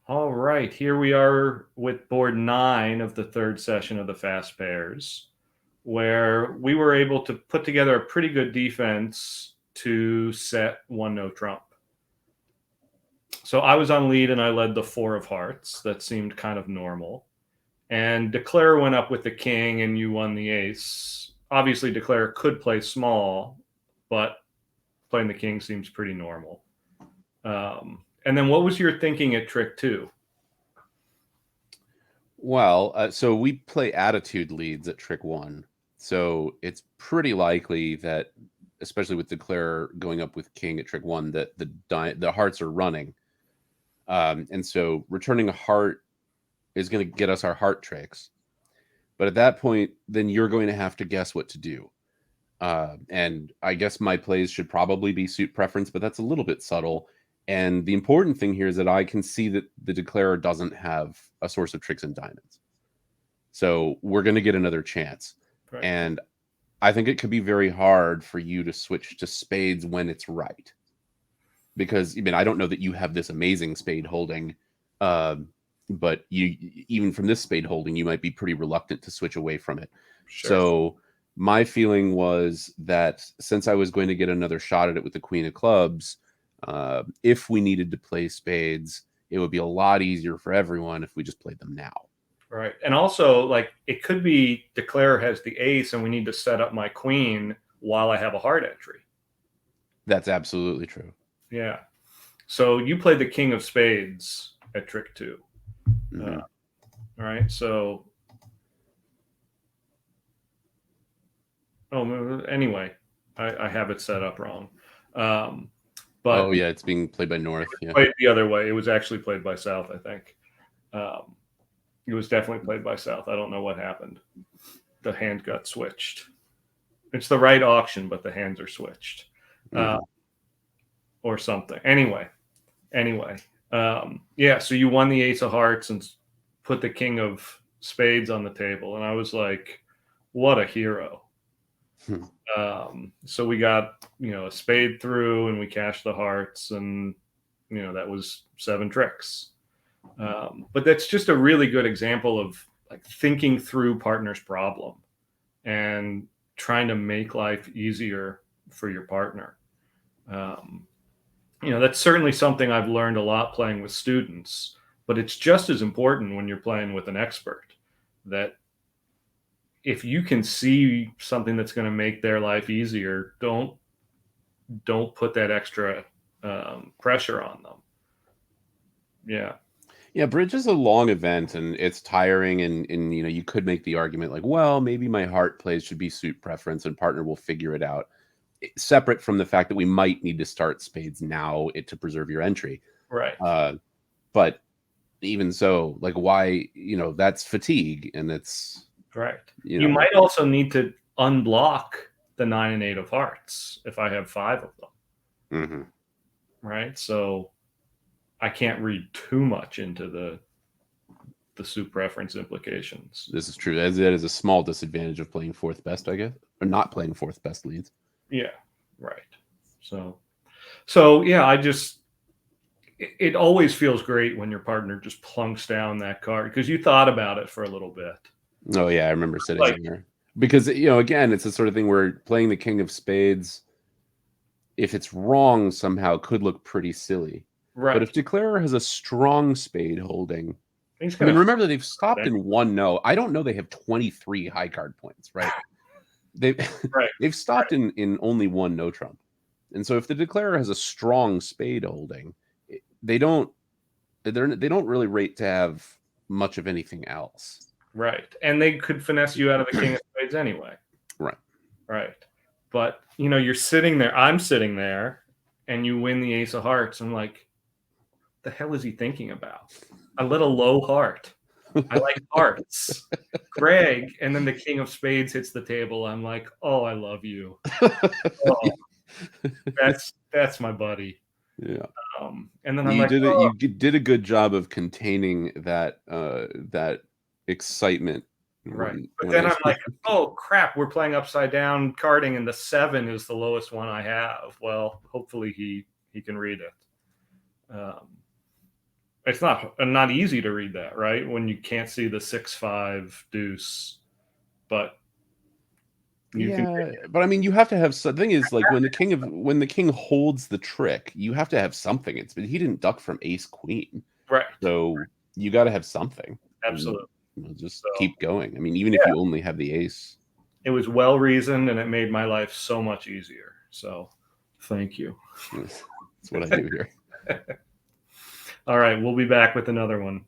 All right, here we are with board 9 of the third session of the Fast Pairs, where we were able to put together a pretty good defense to set 1-no trump. So I was on lead and I led the 4 of hearts. That seemed kind of normal. And Declare went up with the king and you won the ace. Obviously, Declare could play small, but playing the king seems pretty normal. And then what was your thinking at trick 2? Well, so we play attitude leads at trick 1. So it's pretty likely that, especially with Declare going up with king at trick 1, that the hearts are running. And so returning a heart is going to get us our heart tricks. But at that point, then you're going to have to guess what to do. And I guess my plays should probably be suit preference, but that's a little bit subtle. And the important thing here is that I can see that the declarer doesn't have a source of tricks and diamonds. So we're going to get another chance. Right. And I think it could be very hard for you to switch to spades when it's right. Because, I don't know that you have this amazing spade holding, but you even from this spade holding, you might be pretty reluctant to switch away from it. Sure. So my feeling was that since I was going to get another shot at it with the queen of clubs, if we needed to play spades, it would be a lot easier for everyone if we just played them now. Right. And also, like, it could be Declare has the ace and we need to set up my queen while I have a heart entry. That's absolutely true. Yeah. So you played the king of spades at trick 2. Mm-hmm. All right. So, anyway, I have it set up wrong. But oh, yeah, it's being played by North. Yeah. Played the other way. It was actually played by South, I think. It was definitely played by South. I don't know what happened. The hand got switched. It's the right auction, but the hands are switched. Or something. Anyway. Yeah, so you won the ace of hearts and put the king of spades on the table. And I was like, what a hero. So we got, a spade through and we cashed the hearts and, that was 7 tricks. But that's just a really good example of like thinking through partner's problem and trying to make life easier for your partner. That's certainly something I've learned a lot playing with students, but it's just as important when you're playing with an expert that if you can see something that's going to make their life easier, don't put that extra pressure on them. Yeah, bridge is a long event and it's tiring, and you could make the argument like, well, maybe my heart plays should be suit preference and partner will figure it out. Separate from the fact that we might need to start spades now to preserve your entry. Right. But even so, like, why, that's fatigue, and it's right. You might also need to unblock the 9 and 8 of hearts if I have 5 of them. Mm-hmm. Right. So I can't read too much into the suit preference implications. This is true. That is a small disadvantage of playing 4th best, I guess, or not playing 4th best leads. Yeah. Right. So yeah, it always feels great when your partner just plunks down that card because you thought about it for a little bit. Oh yeah, I remember sitting there because again, it's the sort of thing where playing the king of spades, if it's wrong somehow, could look pretty silly. Right. But if Declarer has a strong spade holding, remember that they've stopped in 1-no. I don't know they have 23 high card points, right? They've stopped in only 1-no trump. And so if the Declarer has a strong spade holding, they don't really rate to have much of anything else. Right. And they could finesse you out of the king of spades anyway. Right. But, you're sitting there, I'm sitting there, and you win the ace of hearts. I'm like, the hell is he thinking about? A little low heart. I like hearts. Greg, and then the king of spades hits the table. I'm like, oh, I love you. Oh, that's my buddy. Yeah. And then you did a good job of containing that excitement. Right. But then I'm like, oh crap, we're playing upside down carding and the 7 is the lowest one I have. Well, hopefully he can read it. it's not easy to read that, right? When you can't see the 6-5 deuce, but you can. Yeah, but I mean, you have to have the thing is like when the king holds the trick, you have to have something. He didn't duck from ace queen, Right. so you got to have something. And, Absolutely. just So keep going. I mean, even if yeah, you only have the ace. it was well reasoned and it made my life so much easier. So thank you. That's what I do here. All right, we'll be back with another one.